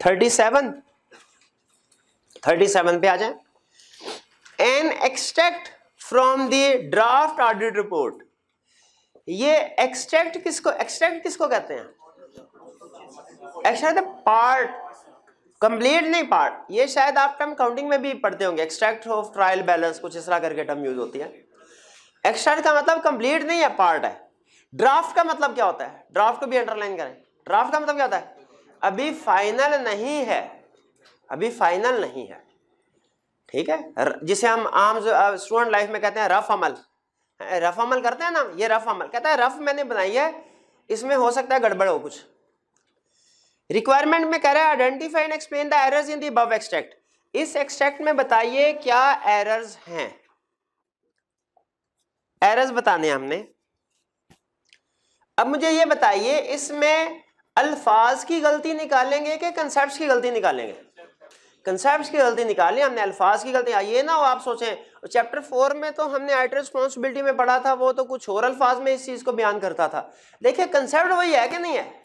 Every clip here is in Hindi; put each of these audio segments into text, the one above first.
37 पे आ जाए। An extract from the draft audit report. ये एक्सट्रैक्ट किसको कहते हैं? एक्सट्रैक्ट पार्ट, कंप्लीट नहीं पार्ट। ये शायद आप टर्म काउंटिंग में भी पढ़ते होंगे, एक्सट्रैक्ट ऑफ ट्रायल बैलेंस, कुछ इस तरह करके टर्म यूज होती है। एक्सट्रैक्ट का मतलब कंप्लीट नहीं है, पार्ट है। ड्राफ्ट का मतलब क्या होता है? ड्राफ्ट को भी अंडरलाइन करें। ड्राफ्ट का मतलब क्या होता है? अभी फाइनल नहीं है, अभी फाइनल नहीं है, ठीक है। जिसे हम आम स्टूडेंट लाइफ में कहते हैं रफ अमल। रफ अमल करते हैं ना, ये रफ अमल कहता है, रफ मैंने बनाई है, इसमें हो सकता है गड़बड़ हो कुछ। रिक्वायरमेंट में कह रहा है identify and explain the errors in the above extract. इस एक्सट्रैक्ट में बताइए क्या एरर्स हैं, एरर्स बताने हैं हमने। अब मुझे ये बताइए, इसमें अल्फाज की गलती निकालेंगे कि कंसेप्ट्स की गलती निकालेंगे? कंसेप्ट्स की गलती निकाली हमने, अल्फाज की गलती। ये ना हो आप सोचें चैप्टर 4 में तो हमने आइट रिस्पॉन्सिबिलिटी में पढ़ा था, वो तो कुछ और अल्फाज में इस चीज को बयान करता था। देखिए कंसेप्ट वही है कि नहीं है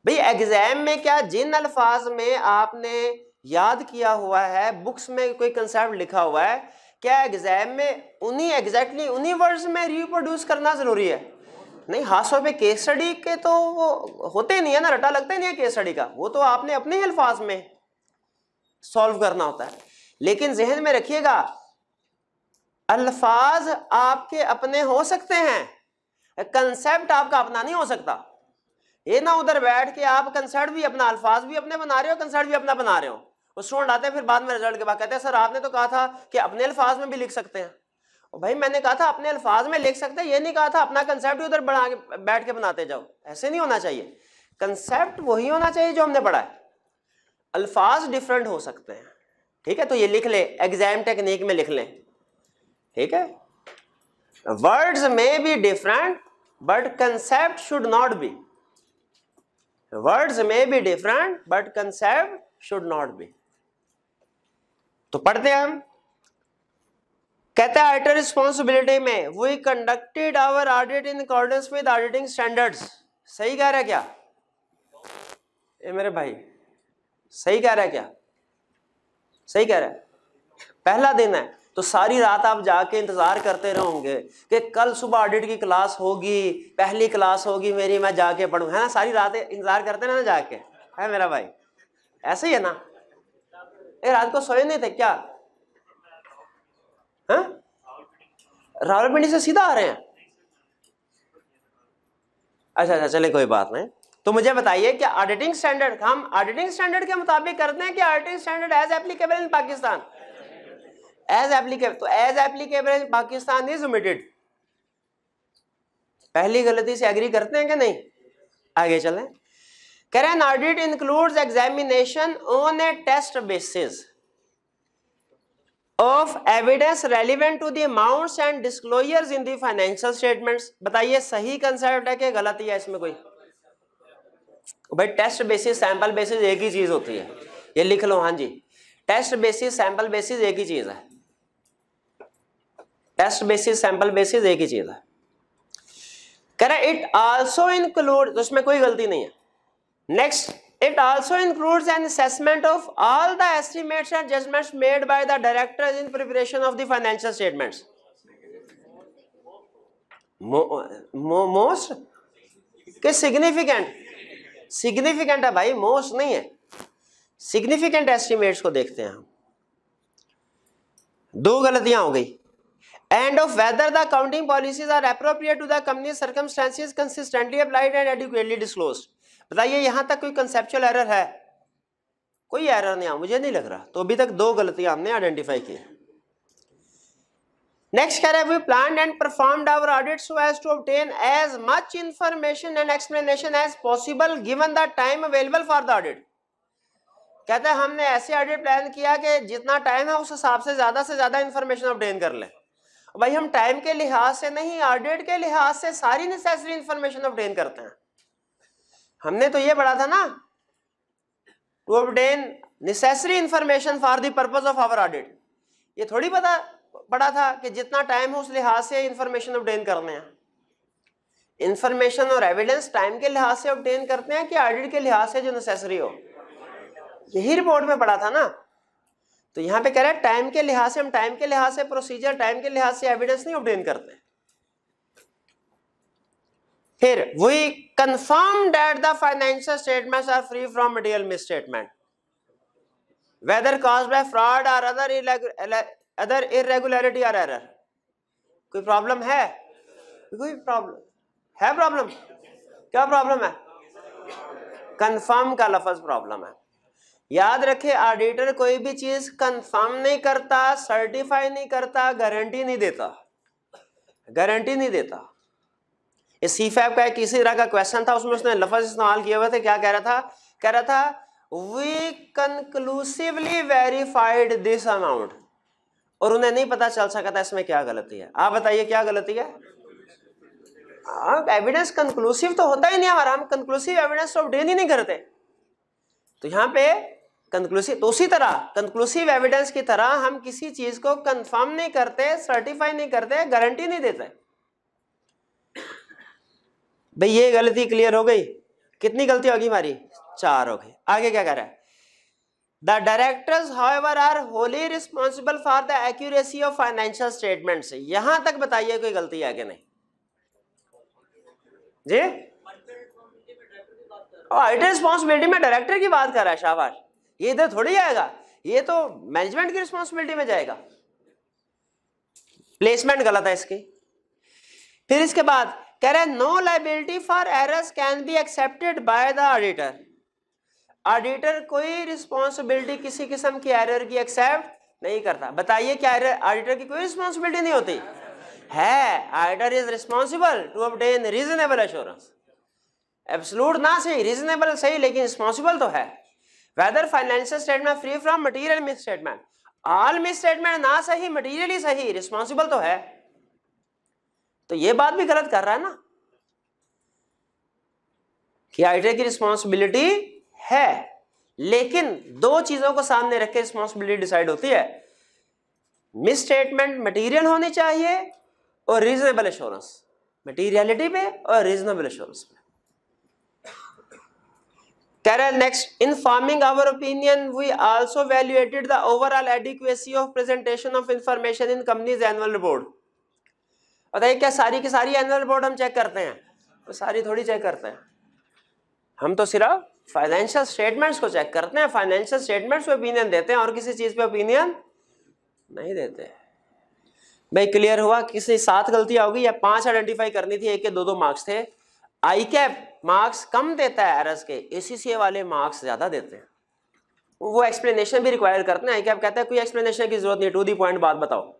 भाई? एग्जाम में क्या जिन अल्फाज में आपने याद किया हुआ है, बुक्स में कोई कंसेप्ट लिखा हुआ है, क्या एग्जाम में उन्हीं एग्जैक्टली उन्हीं वर्ड्स में रिप्रोड्यूस करना जरूरी है? नहीं। हाथों पे केस स्टडी के तो वो होते नहीं है ना, रटा लगता नहीं है केस स्टडी का, वो तो आपने अपने ही अल्फाज में सॉल्व करना होता है। लेकिन जहन में रखिएगा, अल्फाज आपके अपने हो सकते हैं, कंसेप्ट आपका अपना नहीं हो सकता। ये ना उधर बैठ के आप कंसेप्ट भी अपना, अल्फाज भी अपने बना रहे हो, कंसेप्ट भी अपना बना रहे हो। वो स्टूडेंट आते हैं फिर बाद में रिजल्ट के बाद कहते हैं सर आपने तो कहा था कि अपने अल्फाज में भी लिख सकते हैं। और भाई मैंने कहा था अपने अल्फाज में लिख सकते हैं, ये नहीं कहा था अपना कंसेप्ट ही उधर बना के बैठ के बनाते जाओ। ऐसे नहीं होना चाहिए। कंसेप्ट वही होना चाहिए जो हमने पढ़ा है, अल्फाज डिफरेंट हो सकते हैं, ठीक है। तो ये लिख ले, एग्जाम टेक्निक में लिख लें, ठीक है। वर्ड्स में be different but concept should not be. Words में be different but concept should not be. तो पढ़ते हैं हम। कहते हैं ऑडिटर रिस्पॉन्सिबिलिटी में we conducted our audit in accordance with auditing standards. सही कह रहा है क्या ये मेरे भाई? सही कह रहा है क्या? सही कह रहा है। पहला दिन है तो सारी रात आप जाके इंतजार करते रहोगे कि कल सुबह ऑडिट की क्लास होगी, पहली क्लास होगी मेरी, मैं जाके पढ़ूं, है ना? सारी रात इंतजार करते रहना जाके, है मेरा भाई? ऐसे ही है ना? ये रात को सोए नहीं थे क्या? हाँ, रावलपिंडी से सीधा आ रहे हैं? अच्छा, चले कोई बात नहीं। तो मुझे बताइए कि ऑडिटिंग स्टैंडर्ड हम ऑडिटिंग स्टैंडर्ड के मुताबिक करते हैं कि auditing standard as applicable in Pakistan? As applicable. तो as applicable in Pakistan is omitted. पहली गलती से एग्री करते हैं कि नहीं? आगे चलें। कह रहे हैं audit includes examination on a test basis of evidence relevant to the amounts and disclosures in the financial statements. बताइए सही कंसेप्ट है कि गलती है इसमें कोई? भाई टेस्ट बेसिस सैंपल बेसिस एक ही चीज होती है, ये लिख लो। हाँ जी, टेस्ट बेसिस सैंपल बेसिस एक ही चीज है। टेस्ट बेसिस सैंपल बेसिस एक ही चीज है। कह रहा है इट आल्सो इंक्लूड, तो इसमें कोई गलती नहीं है। Next, it also includes an assessment of all the estimates and judgments made by the directors in preparation of the financial statements. Most के significant है भाई, most नहीं है। significant estimates को देखते हैं हम। दो गलतियां हो गई। and of whether the accounting policies are appropriate to the company's circumstances, consistently applied and adequately disclosed. बताइए यहां तक कोई कंसेप्चुअल एरर है? कोई एरर नहीं है, मुझे नहीं लग रहा। तो अभी तक दो गलतियां हमने आइडेंटिफाई की। नेक्स्ट कह रहा है we planned and performed our audit so as to obtain as much information and explanation as possible given the time available for the audit. कहते हैं हमने ऐसे ऑडिट प्लान किया कि जितना टाइम है उस हिसाब से ज्यादा इंफॉर्मेशन ऑब्टेन कर ले। भाई हम टाइम के लिहाज से नहीं, ऑडिट के लिहाज से सारी नेसेसरी इंफॉर्मेशन ऑब्टेन करते हैं। हमने तो ये पढ़ा था ना, to obtain necessary information for the purpose of our audit. ये थोड़ी पढ़ा था कि जितना टाइम हो उस लिहाज से इंफॉर्मेशन ऑब्टेन करने हैं। इंफॉर्मेशन और एविडेंस टाइम के लिहाज से ऑब्टेन करते हैं कि ऑडिट के लिहाज से जो नेसेसरी हो। यही रिपोर्ट में पढ़ा था ना। तो यहां पे कह रहा है टाइम के लिहाज से, हम टाइम के लिहाज से प्रोसीजर, टाइम के लिहाज से एविडेंस नहीं ऑब्टेन करते। फिर we confirm that the financial statements are free from material misstatement whether caused by fraud or other irregularity or error. कोई प्रॉब्लम है? कोई प्रॉब्लम है? प्रॉब्लम क्या प्रॉब्लम है? कंफर्म का लफ्ज प्रॉब्लम है। याद रखे ऑडिटर कोई भी चीज कंफर्म नहीं करता, सर्टिफाई नहीं करता, गारंटी नहीं देता, गारंटी नहीं देता। इस सीफैब का किसी तरह का क्वेश्चन था, उसमें उसने लफ्ज इस्तेमाल किए हुए थे। क्या कह रहा था? कह रहा था we conclusively verified this amount, और उन्हें नहीं पता चल सका था इसमें क्या गलती है। आप बताइए क्या गलती है? एविडेंस कंक्लूसिव तो होता ही नहीं हमारा, हम कंक्लूसिव एविडेंस तो ऑब्टेन ही नहीं करते। तो यहाँ पे कंक्लूसिव, तो उसी तरह कंक्लूसिव एविडेंस की तरह हम किसी चीज को कंफर्म नहीं करते, सर्टिफाई नहीं करते, गारंटी नहीं देते। भाई ये गलती क्लियर हो गई। कितनी गलती होगी हमारी? 4 हो गई। आगे क्या कह रहा है? The directors however are wholly responsible for the accuracy of financial statements. यहां तक बताइए कोई गलती है कि नहीं जी? आइटी रिस्पॉन्सिबिलिटी में डायरेक्टर की बात कर रहा है, शाबाश। ये इधर थोड़ी आएगा, ये तो मैनेजमेंट की रिस्पॉन्सिबिलिटी में जाएगा। प्लेसमेंट गलत है इसकी। फिर इसके बाद कह रहे हैं no liability for errors can be accepted by the auditor. Auditor कोई रिस्पॉन्सिबिलिटी किसी किस्म की एरर की एक्सेप्ट नहीं करता। बताइए क्या ऑडिटर की कोई रिस्पॉन्सिबिलिटी नहीं होती है? Auditor is responsible to obtain reasonable assurance. Absolute ना सही, रीजनेबल सही, लेकिन रिस्पॉन्सिबल तो है। Whether financial statement free from material misstatement, all misstatement ना सही, मटेरियली सही, रिस्पॉन्सिबल तो है। तो ये बात भी गलत कर रहा है ना कि ऑडिटर की रिस्पॉन्सिबिलिटी है, लेकिन 2 चीजों को सामने रख के रिस्पॉन्सिबिलिटी डिसाइड होती है। मिसस्टेटमेंट मटेरियल होनी चाहिए और रीजनेबल एश्योरेंस, मटेरियलिटी पे और रीजनेबल एश्योरेंस पे। कह रहे हैं next, in forming our opinion we also evaluated the overall adequacy of presentation of information in companies annual report. बताइए क्या सारी की सारी एनुअल रिपोर्ट हम चेक करते हैं? तो सारी थोड़ी चेक करते हैं, हम तो सिर्फ फाइनेंशियल स्टेटमेंट्स को चेक करते हैं। फाइनेंशियल स्टेटमेंट्स पे ओपिनियन देते हैं और किसी चीज पे ओपिनियन नहीं देते। भाई क्लियर हुआ? किसी 7 गलतियां होगी या 5 आइडेंटिफाई करनी थी, एक के 2-2 मार्क्स थे। आई कैप मार्क्स कम देता है एरर्स के, एसीसीए वाले मार्क्स ज्यादा देते हैं। वो एक्सप्लेनेशन भी रिक्वायर करते हैं। आई कैप कहता है कोई एक्सप्लेनेशन की जरूरत नहीं, टू दी पॉइंट बात बताओ।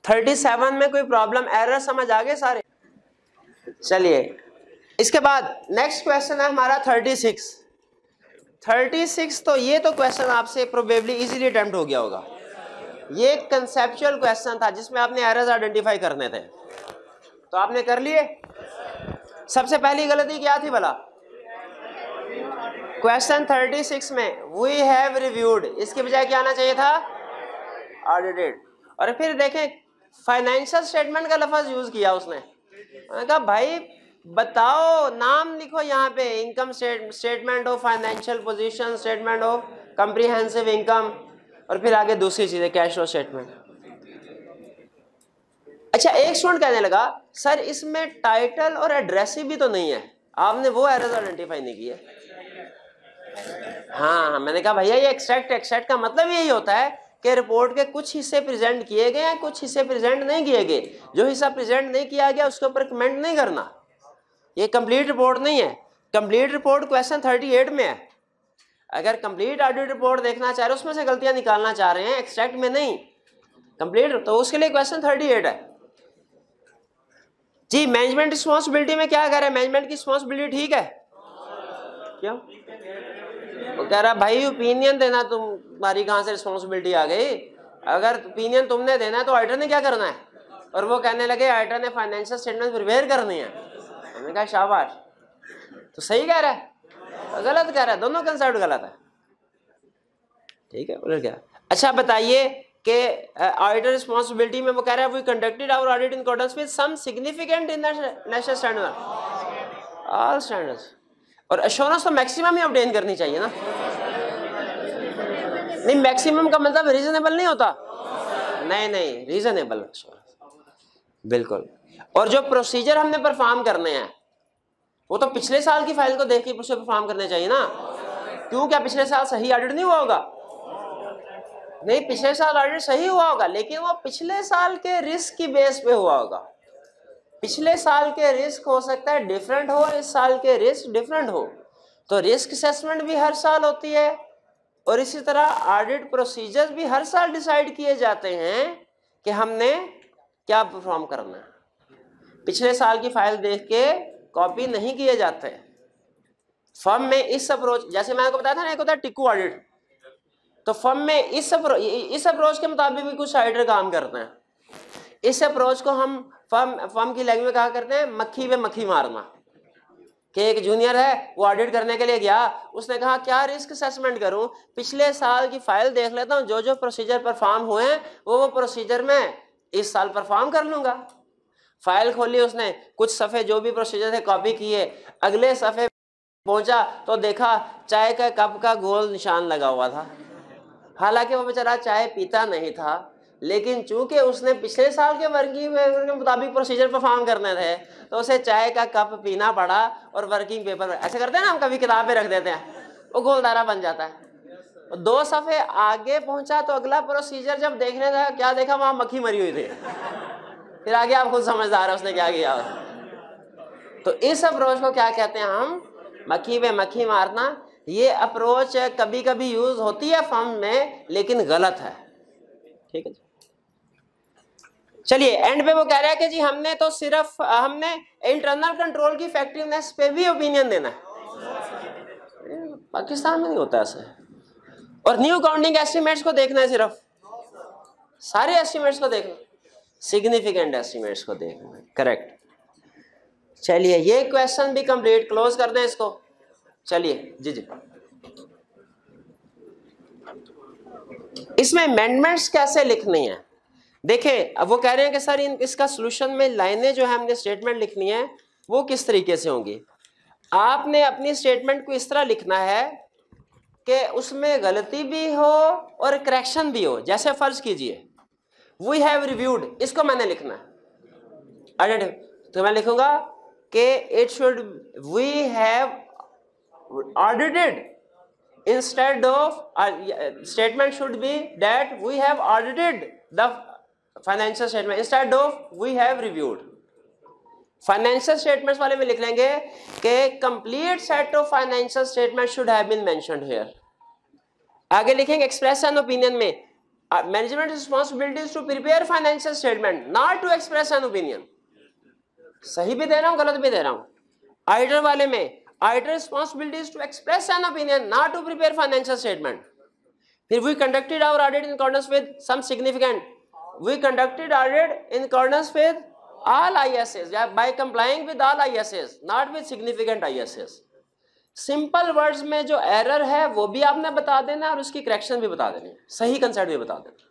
37 में कोई प्रॉब्लम, एरर समझ आ गए सारे? चलिए इसके बाद नेक्स्ट क्वेश्चन है हमारा 36। तो ये तो क्वेश्चन आपसे प्रोबेबली इजीली अटेम्प्ट हो गया होगा। ये कंसेप्चुअल क्वेश्चन था जिसमें आपने एरर्स आइडेंटिफाई करने थे, तो आपने कर लिए। सबसे पहली गलती क्या थी भला? क्वेश्चन 36 में वी हैव रिव्यूड, इसके बजाय क्या आना चाहिए था? ऑडिटेड। और फिर देखें फाइनेंशियल स्टेटमेंट का लफ्ज यूज किया उसने। मैंने कहा भाई बताओ, नाम लिखो यहाँ पे, income statement of financial position, statement of comprehensive income, और फिर आगे दूसरी चीजें कैश फ्लो स्टेटमेंट। अच्छा, एक स्टूडेंट कहने लगा सर इसमें टाइटल और एड्रेस भी तो नहीं है, आपने वो एरर्स आइडेंटिफाई नहीं किए। हाँ, मैंने कहा भैया ये एक्सट्रैक्ट का मतलब यही होता है कि रिपोर्ट के कुछ हिस्से प्रेजेंट किए गए हैं, कुछ हिस्से प्रेजेंट नहीं किए गए। जो हिस्सा प्रेजेंट नहीं किया गया उसके ऊपर कमेंट नहीं करना। ये कंप्लीट रिपोर्ट नहीं है। कंप्लीट रिपोर्ट क्वेश्चन 38 में है। अगर कंप्लीट ऑडिट रिपोर्ट देखना चाह रहे हो, उसमें से गलतियां निकालना चाह रहे हैं, एक्सट्रैक्ट में नहीं, कंप्लीट, तो उसके लिए क्वेश्चन 38 है जी। मैनेजमेंट रिस्पॉन्सिबिलिटी में क्या कह रहे हैं? मैनेजमेंट की रिस्पॉन्सिबिलिटी ठीक है क्यों? वो कह रहा भाई ओपिनियन देना, तुम्हारी कहां से रिस्पॉन्सिबिलिटी आ गई? अगर ओपिनियन तुमने देना है तो ऑडिटर ने क्या करना है? और वो कहने लगे ऑडिटर ने फाइनेंशियल स्टेटमेंट प्रिपेयर करनी है। मैंने कहा शाबाश, तो सही कह रहा है गलत कह रहा है? दोनों कंसेप्ट गलत है। ठीक है, बोले क्या? अच्छा बताइए कि ऑडिटर रिस्पॉन्सिबिलिटी में वो कह रहा है we conducted our audit in accordance with some significant international standard, all standards. और एश्योरेंस तो मैक्सिमम ही ऑब्टेन करनी चाहिए ना। नहीं, मैक्सिमम का मतलब रीजनेबल नहीं होता, नहीं रीजनेबल बिल्कुल। और जो प्रोसीजर हमने परफॉर्म करने हैं वो तो पिछले साल की फाइल को देख के उसे परफॉर्म करने चाहिए ना। क्यों, क्या पिछले साल सही ऑडिट नहीं हुआ होगा? नहीं, पिछले साल ऑडिट सही हुआ होगा, लेकिन वो पिछले साल के रिस्क की बेस पे हुआ होगा। पिछले साल के रिस्क हो सकता है डिफरेंट हो, इस साल के रिस्क डिफरेंट हो, तो रिस्क असेसमेंट भी हर साल होती है और इसी तरह ऑडिट प्रोसीजर्स भी हर साल डिसाइड किए जाते हैं कि हमने क्या परफॉर्म करना है। पिछले साल की फाइल देख के कॉपी नहीं किए जाते। फर्म में इस अप्रोच, जैसे मैंने आपको बताया था ना, एक होता है टिक्कू ऑडिट, तो फर्म में इस अप्रोच के मुताबिक भी कुछ ऑडिटर काम करते हैं। इस अप्रोच को हम फर्म की लैंग्वेज में कहा करते हैं मक्खी पे मक्खी मारना। कि एक जूनियर है, वो ऑडिट करने के लिए गया, उसने कहा क्या रिस्क असेसमेंट करूं, पिछले साल की फाइल देख लेता हूं, जो जो प्रोसीजर परफॉर्म हुए हैं वो प्रोसीजर में इस साल परफॉर्म कर लूंगा। फाइल खोली उसने, कुछ सफ़े जो भी प्रोसीजर थे कॉपी किए, अगले सफ़े पहुंचा तो देखा चाय का कप का गोल निशान लगा हुआ था। हालांकि वो बेचारा चाय पीता नहीं था, लेकिन चूंकि उसने पिछले साल के वर्किंग पेपर के मुताबिक प्रोसीजर परफॉर्म करने थे तो उसे चाय का कप पीना पड़ा और वर्किंग पेपर ऐसे करते हैं ना हम, कभी किताब पे रख देते हैं, वो गोलदारा बन जाता है। 2 सफ़े आगे पहुंचा तो अगला प्रोसीजर जब देखने था, क्या देखा, वहां मक्खी मरी हुई थी। फिर आगे आप खुद समझदार है उसने क्या किया। तो इस अप्रोच को क्या कहते हैं हम, मक्खी पे मक्खी मारना। ये अप्रोच कभी कभी यूज होती है फर्म में, लेकिन गलत है। ठीक है, चलिए एंड पे वो कह रहा है कि जी हमने तो सिर्फ हमने इंटरनल कंट्रोल की इफेक्टिवनेस पे भी ओपिनियन देना है। पाकिस्तान में नहीं होता ऐसे। और न्यू काउंटिंग एस्टिमेट्स को देखना है, सिर्फ सारे एस्टिमेट्स को देखना, सिग्निफिकेंट एस्टिमेट्स को देखना है। करेक्ट। चलिए ये क्वेश्चन भी कंप्लीट, क्लोज कर दें इसको। चलिए जी जी, इसमें अमेंडमेंट्स कैसे लिखनी है देखें। अब वो कह रहे हैं कि सर इसका सॉल्यूशन में लाइनें जो है हमने स्टेटमेंट लिखनी है वो किस तरीके से होंगी। आपने अपनी स्टेटमेंट को इस तरह लिखना है कि उसमें गलती भी हो और करेक्शन भी हो। जैसे फर्ज कीजिए वी हैव रिव्यूड, इसको मैंने लिखना है, तो मैं लिखूंगा कि it should we have audited, instead of statement should be that we have audited the financial statement instead of we have reviewed। Financial statements वाले में लिख लेंगे कि complete set of financial statement should have been mentioned here. आगे लिखेंगे एक्सप्रेस एन ओपिनियन में management responsibilities to prepare financial statement not to express an opinion. सही भी दे रहा हूं गलत भी दे रहा हूं। ऑडिटर वाले में auditor responsibilities to express an opinion, not to prepare financial statement. Then we conducted our audit in accordance with some significant. We conducted audit in accordance with all ISAs, by complying with all ISAs, not with significant ISAs. Simple words में जो एरर है वो भी आपने बता देना और उसकी करेक्शन भी बता देनी, सही कंसेप्ट भी बता देना।